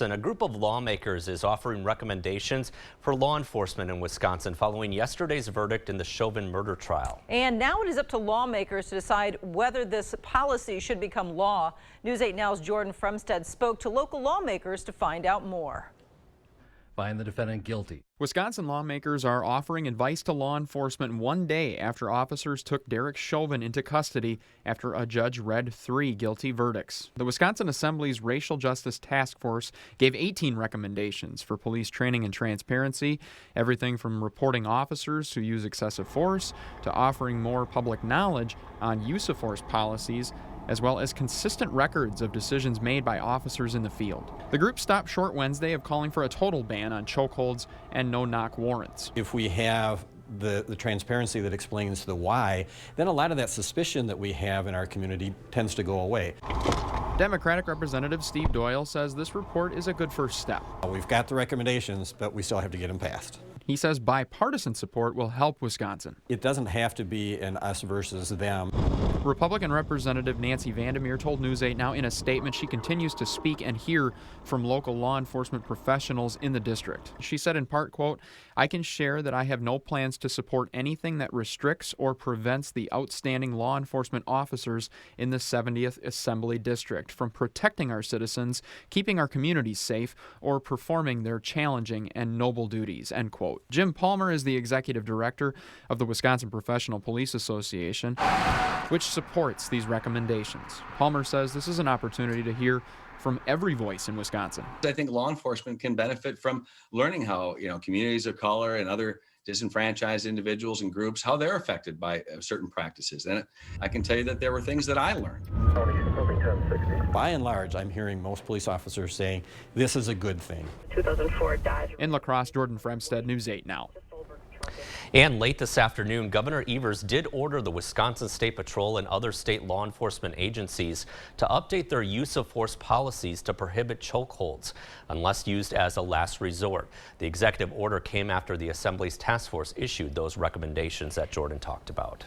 And a group of lawmakers is offering recommendations for law enforcement in Wisconsin following yesterday's verdict in the Chauvin murder trial. And now it is up to lawmakers to decide whether this policy should become law. News 8 Now's Jordan Fremstead spoke to local lawmakers to find out more. Find the defendant guilty. Wisconsin lawmakers are offering advice to law enforcement 1 day after officers took Derek Chauvin into custody after a judge read 3 guilty verdicts. The Wisconsin Assembly's Racial Justice Task Force gave 18 recommendations for police training and transparency, everything from reporting officers who use excessive force to offering more public knowledge on use of force policies, as well as consistent records of decisions made by officers in the field. The group stopped short Wednesday of calling for a total ban on chokeholds and no-knock warrants. If we have the transparency that explains the why, then a lot of that suspicion that we have in our community tends to go away. Democratic Representative Steve Doyle says this report is a good first step. We've got the recommendations, but we still have to get them passed. He says bipartisan support will help Wisconsin. It doesn't have to be an us versus them. Republican Representative Nancy Vandermeer told News 8 Now in a statement she continues to speak and hear from local law enforcement professionals in the district. She said in part, quote, "I can share that I have no plans to support anything that restricts or prevents the outstanding law enforcement officers in the 70th Assembly District from protecting our citizens, keeping our communities safe, or performing their challenging and noble duties," end quote. Jim Palmer is the executive director of the Wisconsin Professional Police Association, which supports these recommendations. Palmer says this is an opportunity to hear from every voice in Wisconsin. I think law enforcement can benefit from learning how, communities of color and other disenfranchised individuals and groups, how they're affected by certain practices. And I can tell you that there were things that I learned. By and large, I'm hearing most police officers saying this is a good thing. 2004 died. In La Crosse, Jordan Fremstead, News 8 Now. And late this afternoon, Governor Evers did order the Wisconsin State Patrol and other state law enforcement agencies to update their use of force policies to prohibit chokeholds unless used as a last resort. The executive order came after the Assembly's task force issued those recommendations that Jordan talked about.